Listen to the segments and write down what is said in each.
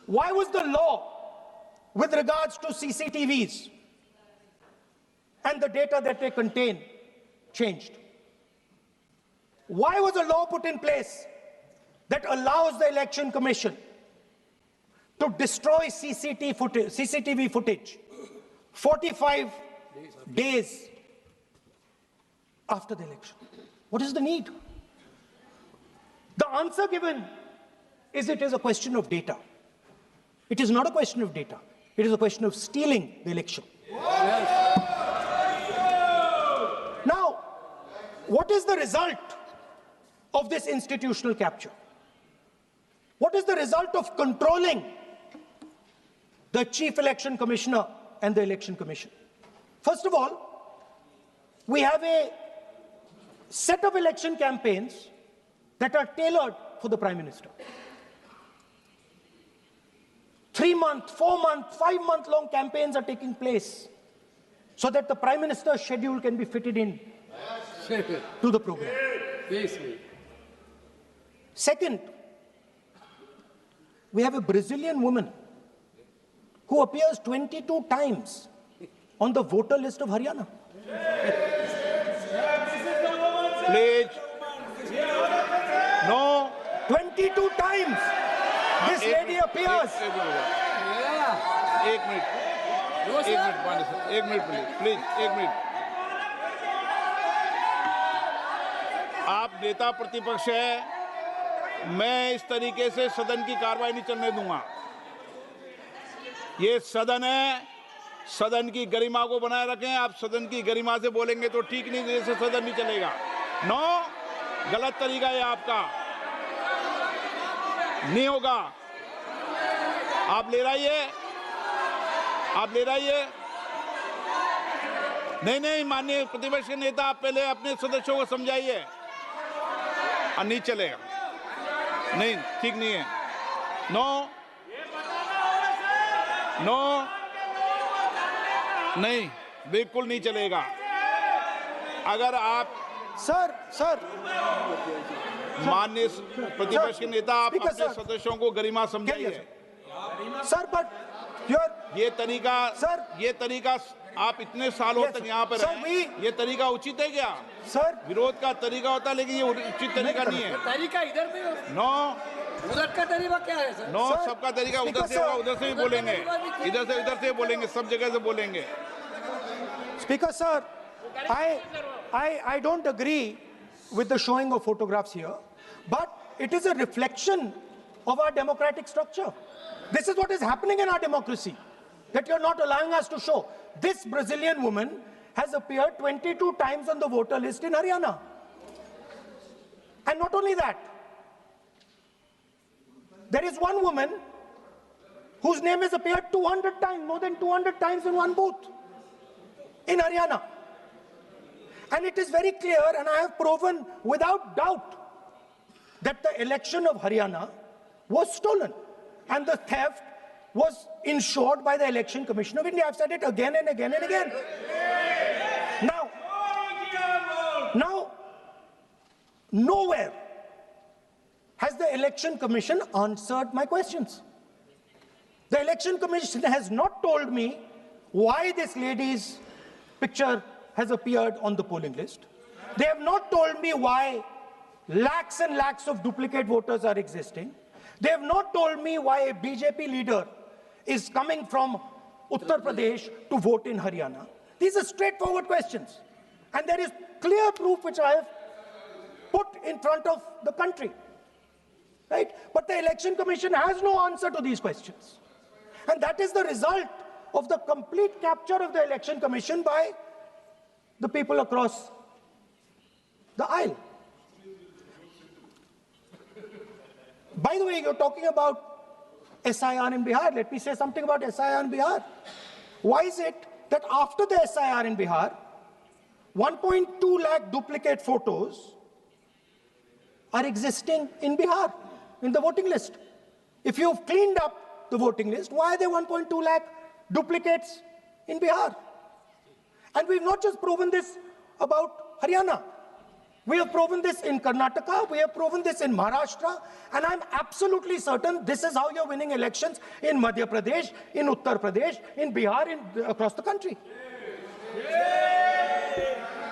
Why was the law with regards to CCTVs and the data that they contain changed? Why was a law put in place that allows the Election Commission to destroy CCTV footage 45 days after the election? What is the need? The answer given is it is a question of data. It is not a question of data. It is a question of stealing the election. Now, what is the result of this institutional capture? What is the result of controlling the Chief Election Commissioner and the Election Commission? First of all, we have a set of election campaigns that are tailored for the Prime Minister. 3-month, 4-month, 5-month long campaigns are taking place so that the Prime Minister's schedule can be fitted in to the program. Second, we have a Brazilian woman who appears 22 times on the voter list of Haryana. Please. No. 22 times this lady appears. एक minute please एक minute. आप नेता प्रतिपक्ष है, मैं इस तरीके से सदन की कार्रवाई नहीं चलने दूंगा। ये सदन है, सदन की गरिमा को बनाए रखें। आप सदन की गरिमा से बोलेंगे तो ठीक, नहीं जैसे सदन नहीं चलेगा। नो, गलत तरीका है आपका, नहीं होगा। आप ले रहिए, आप ले रहिए। नहीं, माननीय प्रतिपक्ष के नेता, आप पहले अपने सदस्यों को समझाइए। नहीं चलेगा, नहीं, ठीक नहीं है। नो, नहीं, बिल्कुल नहीं चलेगा। अगर आप सर माननीय प्रतिपक्ष के नेता, आप अपने सदस्यों को गरिमा समझाइए। सर, बट ये तरीका आप इतने सालों तक यहाँ पर हैं, ये तरीका उचित है क्या? सर, विरोध का तरीका होता है, लेकिन ये उचित तरीका नहीं है। तरीका इधर भी नो, उधर का तरीका क्या है सर? नो, सबका तरीका उधर से होगा, उधर से भी बोलेंगे, इधर से बोलेंगे, सब जगह से बोलेंगे। Speaker sir, I don't agree with the showing of photographs here, but it is a reflection of our democratic structure. This is what is happening in our democracy, that you're not allowing us to show. This Brazilian woman has appeared 22 times on the voter list in Haryana. And not only that, there is one woman whose name has appeared 200 times, more than 200 times in one booth in Haryana. And it is very clear, and I have proven without doubt, that the election of Haryana was stolen and the theft was ensured by the Election Commission of India. I've said it again and again and again. Now, nowhere has the Election Commission answered my questions. The Election Commission has not told me why this lady's picture has appeared on the polling list. They have not told me why lakhs and lakhs of duplicate voters are existing. They have not told me why a BJP leader is coming from Uttar Pradesh to vote in Haryana. These are straightforward questions. And there is clear proof which I have put in front of the country. Right? But the Election Commission has no answer to these questions. And that is the result of the complete capture of the Election Commission by the people across the aisle. By the way, you're talking about SIR in Bihar. Let me say something about SIR in Bihar. Why is it that after the SIR in Bihar, 1.2 lakh duplicate photos are existing in Bihar, in the voting list? If you've cleaned up the voting list, why are there 1.2 lakh duplicates in Bihar? And we've not just proven this about Haryana. We have proven this in Karnataka, we have proven this in Maharashtra, and I'm absolutely certain this is how you're winning elections in Madhya Pradesh, in Uttar Pradesh, in Bihar, across the country.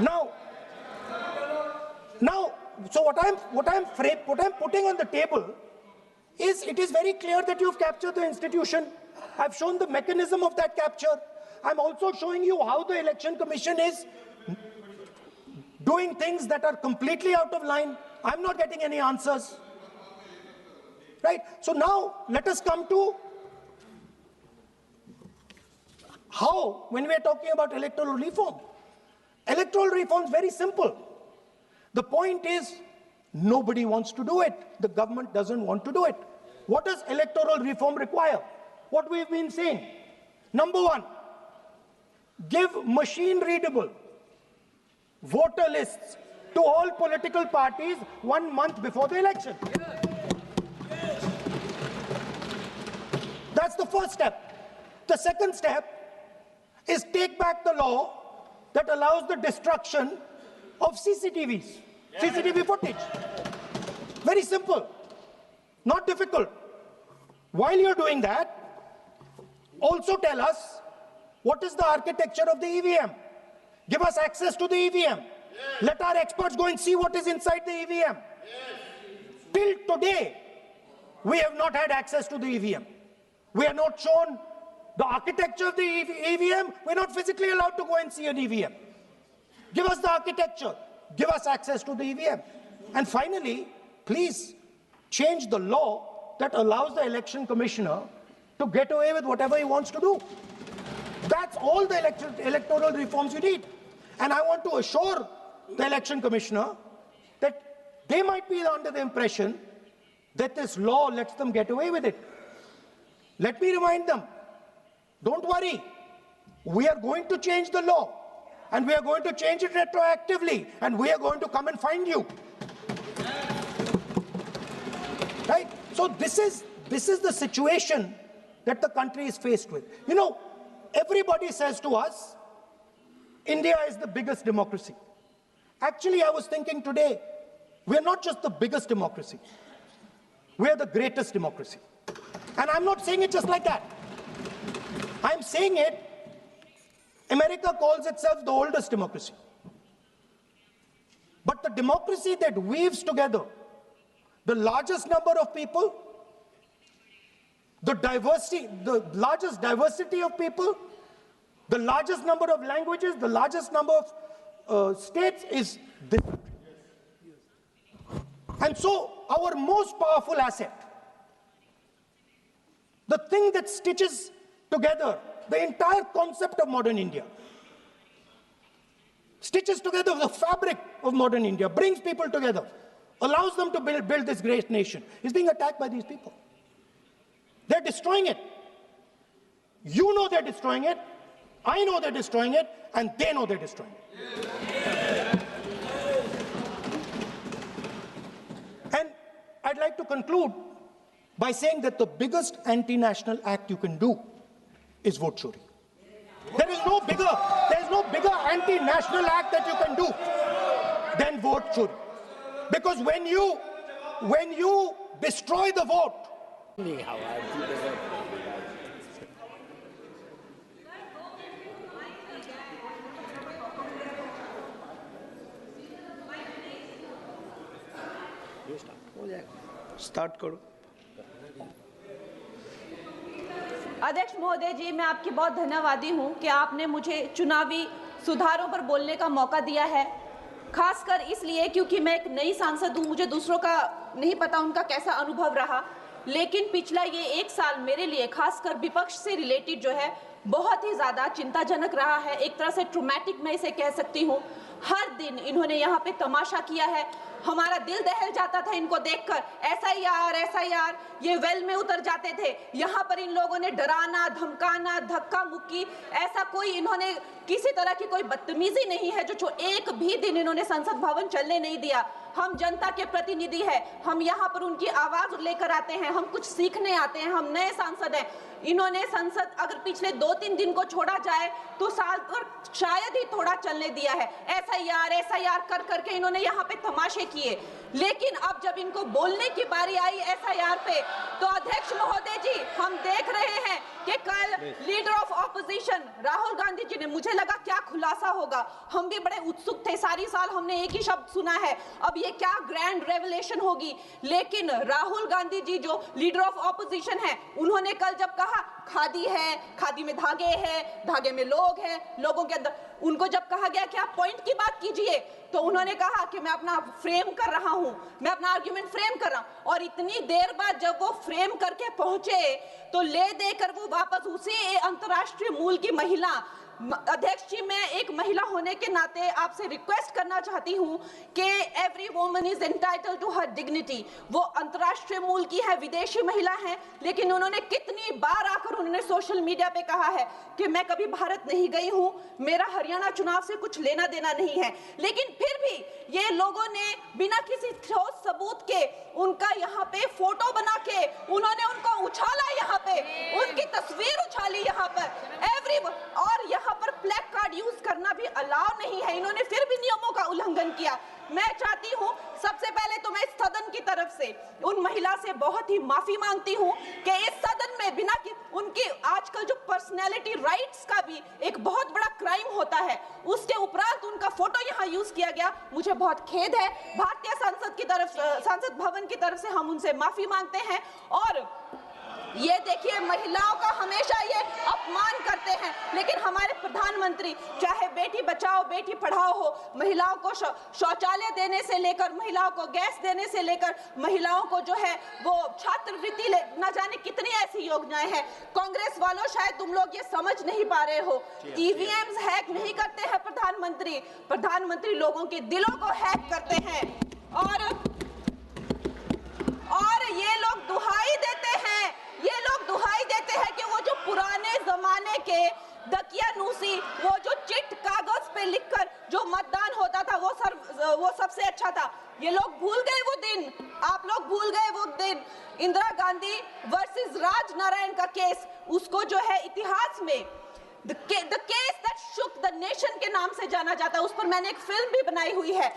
Now, so what I'm putting on the table is, it is very clear that you've captured the institution. I've shown the mechanism of that capture. I'm also showing you how the Election Commission is doing things that are completely out of line. I'm not getting any answers. Right? So now let us come to how, when we are talking about electoral reform. Electoral reform is very simple. The point is, nobody wants to do it. The government doesn't want to do it. What does electoral reform require? What we've been saying. Number one, give machine-readable voter lists to all political parties 1 month before the election. That's the first step. The second step is take back the law that allows the destruction of CCTV footage. Very simple, not difficult. While you're doing that, also tell us what is the architecture of the EVM. Give us access to the EVM. Let our experts go and see what is inside the EVM. Till today, we have not had access to the EVM. We are not shown the architecture of the EVM. We're not physically allowed to go and see an EVM. Give us the architecture. Give us access to the EVM. And finally, please change the law that allows the election commissioner to get away with whatever he wants to do. That's all the electoral reforms you need. And I want to assure the election commissioner that they might be under the impression that this law lets them get away with it. Let me remind them, don't worry, we are going to change the law, and we are going to change it retroactively, and we are going to come and find you. Right? So this is the situation that the country is faced with. You know, everybody says to us, India is the biggest democracy. Actually, I was thinking today, we're not just the biggest democracy, we're the greatest democracy. And I'm not saying it just like that. I'm saying it, America calls itself the oldest democracy. But the democracy that weaves together the largest number of people, the largest diversity of people, the largest number of languages, the largest number of states is this. And so our most powerful asset, the thing that stitches together the entire concept of modern India, stitches together the fabric of modern India, brings people together, allows them to build this great nation, is being attacked by these people. They're destroying it. You know they're destroying it, I know they're destroying it, and they know they're destroying it. And I'd like to conclude by saying that the biggest anti-national act you can do is vote chori. There is no bigger anti-national act that you can do than vote chori. Because when you destroy the vote, start करो। अध्यक्ष महोदय जी, मैं आपकी बहुत धन्यवादी हूं कि आपने मुझे चुनावी सुधारों पर बोलने का मौका दिया है, खासकर इसलिए क्योंकि मैं एक नई सांसद हूं, मुझे दूसरों का नहीं पता उनका कैसा अनुभव रहा, लेकिन पिछला ये 1 साल मेरे लिए खासकर विपक्ष से रिलेटेड जो है बहुत ही ज़्यादा चिंताजनक रहा है। एक तरह से ट्रॉमेटिक मैं इसे कह सकती हूँ। हर दिन इन्होंने यहाँ पे तमाशा किया है, हमारा दिल दहल जाता था इनको देखकर। एसआईआर ये वेल में उतर जाते थे। यहाँ पर इन लोगों ने डराना, धमकाना, धक्का मुक्की, ऐसा कोई इन्होंने किसी तरह की कोई बदतमीजी नहीं है जो एक भी दिन इन्होंने संसद भवन चलने नहीं दिया। हम जनता के प्रतिनिधि हैं, हम यहाँ पर उनकी आवाज लेकर आते हैं, हम कुछ सीखने आते हैं, हम नए सांसद हैं। इन्होंने संसद अगर पिछले 2-3 दिन को छोड़ा जाए तो साल पर शायद ही थोड़ा चलने दिया है। एसआईआर कर करके इन्होंने यहाँ पे तमाशे किए, लेकिन अब जब इनको बोलने की बारी आई एसआईआर पे, तो अध्यक्ष महोदय जी हम देख रहे हैं कि कल leader of opposition Rahul Gandhi ji ने, मुझे लगा क्या खुलासा होगा, हम भी बड़े उत्सुक थे, सारी साल हमने एक ही शब्द सुना है, अब ये क्या ग्रैंड रेवलेशन होगी। लेकिन राहुल गांधी जी जो लीडर ऑफ ऑपोजिशन है, उन्होंने कल जब कहा खादी है, खादी में धागे हैं, धागे में लोग हैं, लोगों के अंदर, उनको जब कहा गया कि आप पॉइंट की बात कीजिए, तो उन्होंने कहा कि मैं अपना फ्रेम कर रहा हूं, मैं अपना आर्ग्यूमेंट फ्रेम कर रहा हूं। और इतनी देर बाद जब वो फ्रेम करके पहुंचे तो ले देकर वो वापस उसी अंतर्राष्ट्रीय मूल की महिला, अध्यक्ष जी मैं एक महिला होने के नाते आपसे रिक्वेस्ट करना चाहती हूं कि every woman is entitled to her dignity. वो अंतर्राष्ट्रीय मूल की है, विदेशी महिला है, लेकिन उन्होंने कितनी बार आकर उन्होंने सोशल मीडिया पे कहा है कि मैं कभी भारत नहीं गई हूं, मेरा हरियाणा चुनाव से कुछ लेना देना नहीं है। लेकिन फिर भी ये लोगों ने बिना किसी ठोस सबूत के उनका यहाँ पे फोटो बना के उन्होंने उनको उछाला, यहाँ पे उनकी तस्वीर उछाली यहाँ पर और यहाँ पर प्लेक कार्ड यूज करना भी अलाउ नहीं है। इन्होंने फिर भी नियमों का उल्लंघन किया। मैं चाहती हूँ सबसे पहले तो मैं इस सदन की तरफ से उन महिला से बहुत ही माफी मांगती हूँ कि इस सदन में बिना कि उनकी आजकल जो पर्सनैलिटी राइट्स का भी एक बहुत बड़ा क्राइम होता है, उसके उपरांत उनका फोटो यहाँ यूज किया गया, मुझे बहुत खेद है। भारतीय संसद भवन की तरफ से हम उनसे माफी मांगते हैं। और ये देखिए महिलाओं का हमेशा ये अपमान करते हैं, लेकिन हमारे प्रधानमंत्री चाहे बेटी बचाओ बेटी पढ़ाओ हो, महिलाओं को शौचालय देने से लेकर, महिलाओं को गैस देने से लेकर, महिलाओं को जो है वो छात्रवृत्ति न जाने कितनी ऐसी योजनाएं हैं। कांग्रेस वालों शायद तुम लोग ये समझ नहीं पा रहे हो, ईवीएम्स हैक नहीं करते हैं प्रधानमंत्री लोगों के दिलों को हैक करते हैं। और ये लोग दुहाई देते हैं कि वो जो पुराने जमाने के दकियानूसी, वो जो चिट कागज पे लिखकर जो मतदान होता था वो सबसे अच्छा था। ये लोग भूल गए वो दिन, आप लोग भूल गए वो दिन। इंदिरा गांधी वर्सेस राज नारायण का केस, उसको जो है इतिहास में The case that shook the nation के नाम से जाना जाता है। उस पर मैंने एक फिल्म भी बनाई हुई है।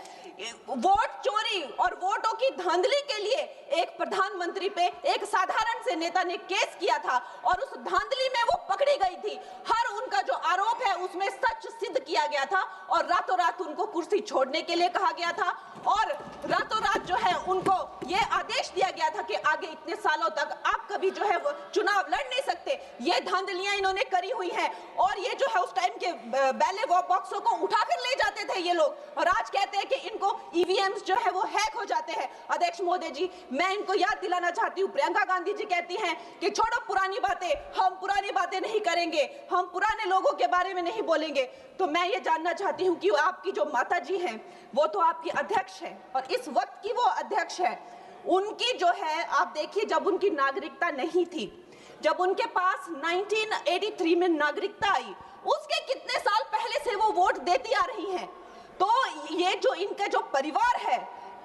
वोट चोरी और वोटों की धांधली के लिए एक प्रधानमंत्री पे एक साधारण से नेता ने केस किया था और उस धांधली में वो पकड़ी गई थी। हर उनका जो आरोप है उसमें सच सिद्ध किया गया था और रातों रात उनको कुर्सी छोड़ने के लिए कहा गया था और रातों रात जो है उनको ये आदेश दिया गया था कि आगे इतने सालों तक आप कभी जो है वो चुनाव लड़ नहीं सकते। ये धांधलियां इन्होंने करी हुई हैं और ये जो है उस टाइम के बैलेट बॉक्सों को उठाकर ले जाते थे ये लोग और आज कहते हैं कि इनको ईवीएम्स जो है वो हैक हो जाते हैं। अध्यक्ष महोदय जी, मैं इनको याद दिलाना चाहती हूँ, प्रियंका गांधी जी कहती हैं कि छोड़ो पुरानी बातें, हम पुरानी बातें नहीं करेंगे, हम पुराने लोगों के बारे में नहीं बोलेंगे। तो मैं ये जानना चाहती हूँ कि आपकी जो माता जी हैं वो तो आपकी अध्यक्ष है और इस वक्त की वो अध्यक्ष है, उनकी जो है आप देखिए जब उनकी नागरिकता नहीं थी, जब उनके पास 1983 में नागरिकता आई, उसके कितने साल पहले से वो वोट देती आ रही हैं। तो ये जो इनका जो परिवार है,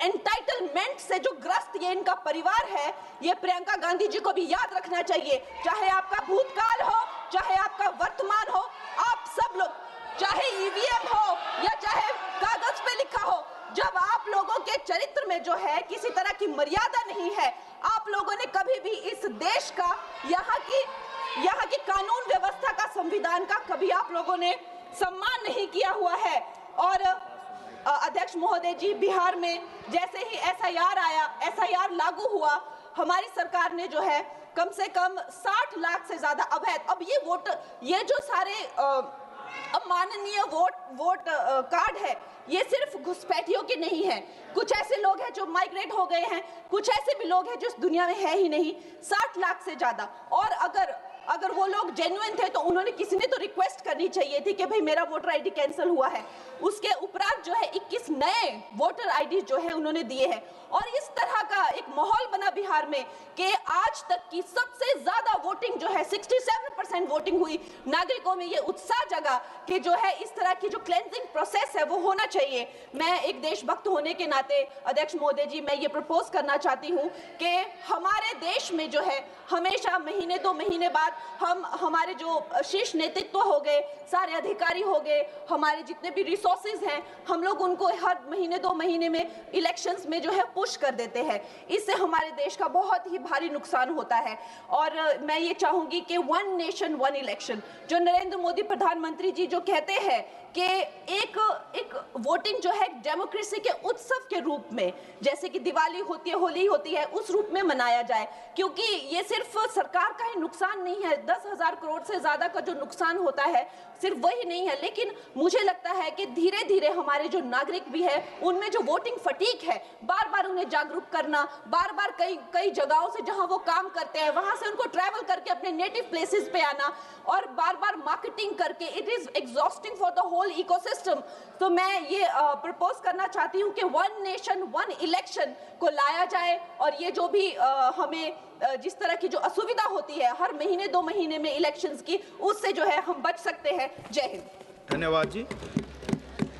एंटाइटलमेंट से जो ग्रस्त ये इनका परिवार है, ये प्रियंका गांधी जी को भी याद रखना चाहिए। चाहे आपका भूतकाल हो, चाहे आपका वर्तमान हो, आप सब लोग, चाहे ईवीएम हो या चाहे कागज पे लिखा हो, जब आप लोगों के चरित्र में जो है किसी तरह की मर्यादा नहीं है, आप लोगों ने कभी भी इस देश का, यहाँ की कानून व्यवस्था का, संविधान का कभी आप लोगों ने सम्मान नहीं किया हुआ है। और अध्यक्ष महोदय जी, बिहार में जैसे ही एसआईआर लागू हुआ, हमारी सरकार ने जो है कम से कम 60 लाख से ज्यादा अवैध, अब ये जो सारे अमाननीय वोट कार्ड है, ये सिर्फ घुसपैठियों के नहीं है, कुछ ऐसे लोग हैं जो माइग्रेट हो गए हैं, कुछ ऐसे भी लोग हैं जो इस दुनिया में है ही नहीं, 60 लाख से ज्यादा। और अगर वो लोग जेन्युइन थे तो उन्होंने, किसी ने तो रिक्वेस्ट करनी चाहिए थी कि भाई मेरा वोटर आईडी कैंसिल हुआ है। उसके उपरांत जो है 21 नए वोटर आईडी जो है उन्होंने दिए हैं और इस तरह का एक माहौल बना बिहार में कि आज तक की सबसे ज्यादा वोटिंग जो है 67% 100% वोटिंग हुई, नागरिकों में ये उत्साह जगा कि जो है इस तरह की जो क्लेंजिंग प्रोसेस है वो होना चाहिए। मैं एक देशभक्त होने के नाते अध्यक्ष महोदय जी, मैं ये प्रपोज करना चाहती हूँ कि हमारे देश में जो है हमेशा महीने 2 महीने बाद हमारे जो शीर्ष नेतृत्व हो गए, सारे अधिकारी हो गए, हमारे जितने भी रिसोर्सेज हैं, हम लोग उनको हर महीने 2 महीने में इलेक्शंस में जो है पुश कर देते हैं। इससे हमारे देश का बहुत ही भारी नुकसान होता है। और मैं ये चाहूंगी कि 1 नेशन 1 इलेक्शन जो नरेंद्र मोदी प्रधानमंत्री जी जो कहते हैं कि एक वोटिंग जो है डेमोक्रेसी के उत्सव के रूप में, जैसे कि दिवाली होती है, होली होती है, उस रूप में मनाया जाए, क्योंकि ये सिर्फ सरकार का ही नुकसान नहीं है। 10,000 करोड़ से ज्यादा का जो नुकसान होता है सिर्फ वही नहीं है, लेकिन मुझे लगता है कि धीरे धीरे हमारे जो नागरिक भी है उनमें जो वोटिंग फटीक है, बार बार उन्हें जागरूक करना, बार बार कई जगहों से जहां वो काम करते हैं वहां से उनको ट्रैवल करके अपने नेटिव प्लेसेस पे आना और बार बार मार्केटिंग करके, it is exhausting for the whole ecosystem. तो मैं ये प्रपोज करना चाहती हूँ कि 1 नेशन 1 इलेक्शन को लाया जाए और ये जो भी हमें जिस तरह की जो असुविधा होती है हर महीने 2 महीने में इलेक्शंस की, उससे जो है हम बच सकते हैं। जय हिंद। धन्यवाद जी।